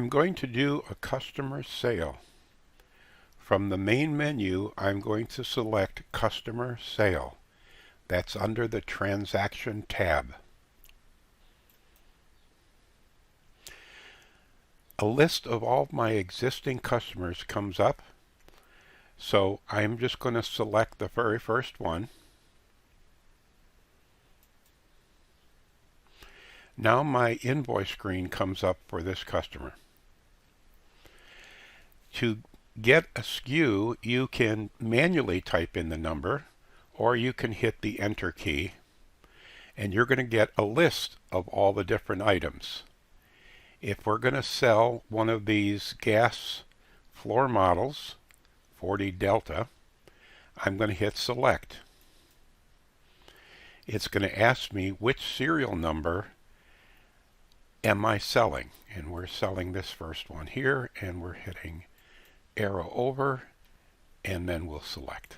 I'm going to do a customer sale. From the main menu, I'm going to select Customer Sale. That's under the Transaction tab. A list of all of my existing customers comes up. So I'm just going to select the very first one. Now my invoice screen comes up for this customer. To get a SKU, you can manually type in the number, or you can hit the Enter key, and you're going to get a list of all the different items. If we're going to sell one of these gas floor models, 40 Delta, I'm going to hit Select. It's going to ask me which serial number am I selling, and we're selling this first one here, and we're hitting arrow over, and then we'll select.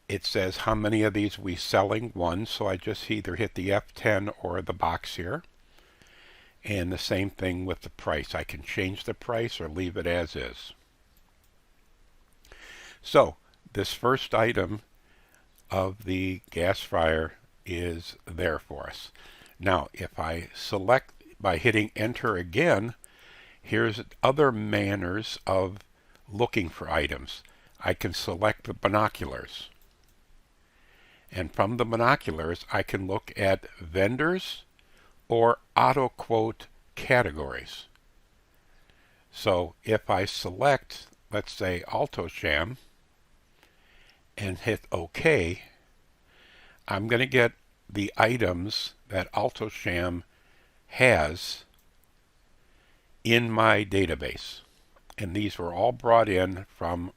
It says how many of these we selling, one, so I just either hit the F10 or the box here. And the same thing with the price. I can change the price or leave it as is. So this first item of the gas fryer is there for us. Now if I select by hitting Enter again, here's other manners of looking for items. I can select the binoculars. And from the binoculars, I can look at vendors or auto quote categories. So if I select, let's say, Alto-Shaam and hit OK, I'm going to get the items that Alto-Shaam has in my database. And these were all brought in from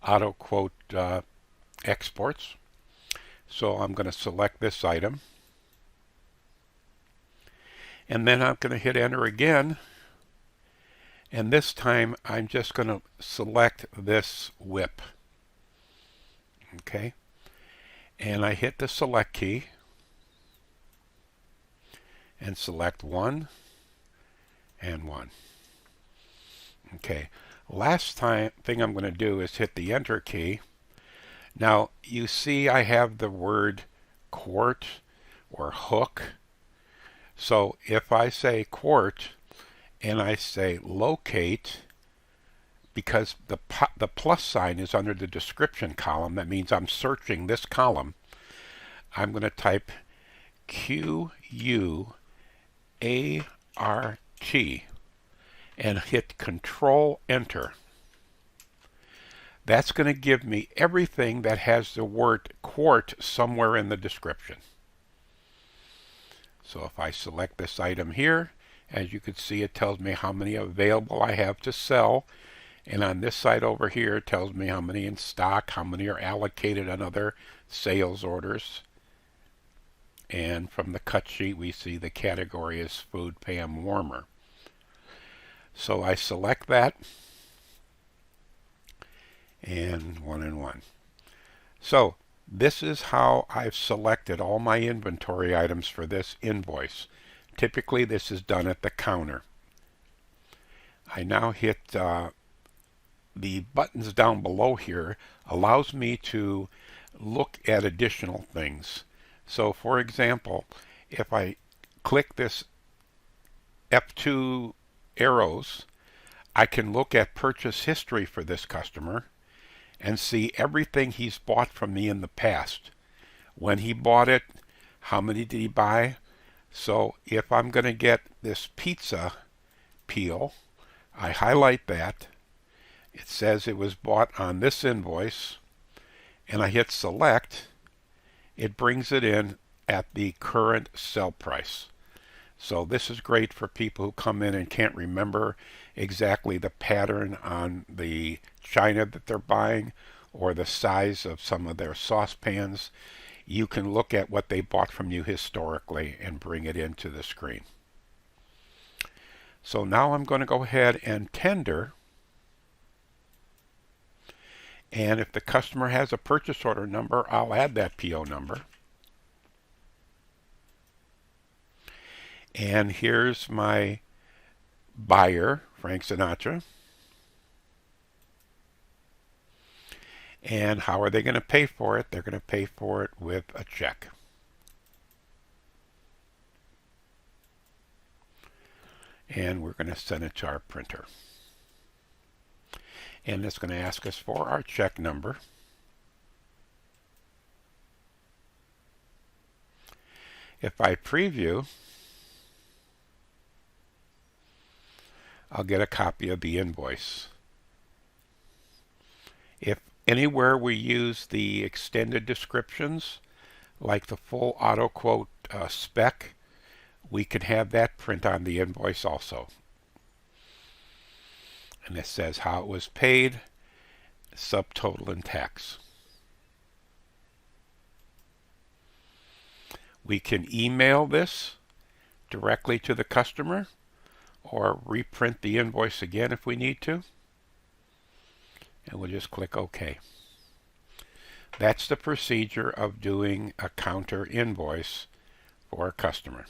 auto quote exports. So I'm going to select this item. And then I'm going to hit Enter again. And this time I'm just going to select this whip. Okay. And I hit the Select key and select one and one. Okay. Last thing I'm going to do is hit the Enter key. Now you see I have the word quart or hook. So if I say quart and I say locate, because the plus sign is under the description column, that means I'm searching this column, I'm going to type Q-U-A-R-T and hit Control Enter. That's going to give me everything that has the word quart somewhere in the description. So if I select this item here, as you can see, it tells me how many available I have to sell. And on this side over here, it tells me how many in stock, how many are allocated on other sales orders. And from the cut sheet, we see the category is food, Pam, warmer. So I select that, and one. So this is how I've selected all my inventory items for this invoice. Typically this is done at the counter. I now hit the buttons down below here allows me to look at additional things. So for example, if I click this F2 arrows, I can look at purchase history for this customer and see everything he's bought from me in the past. When he bought it, how many did he buy? So if I'm going to get this pizza peel, I highlight that. It says it was bought on this invoice, and I hit Select. It brings it in at the current sell price. So this is great for people who come in and can't remember exactly the pattern on the china that they're buying or the size of some of their saucepans. You can look at what they bought from you historically and bring it into the screen. So now I'm going to go ahead and tender. And if the customer has a purchase order number, I'll add that PO number. And here's my buyer, Frank Sinatra. And how are they going to pay for it? They're going to pay for it with a check. And we're going to send it to our printer. And it's going to ask us for our check number. If I preview, I'll get a copy of the invoice. If anywhere we use the extended descriptions, like the full auto quote spec, we can have that print on the invoice also. And it says how it was paid, subtotal, and tax. We can email this directly to the customer or reprint the invoice again if we need to. And we'll just click OK. That's the procedure of doing a counter invoice for a customer.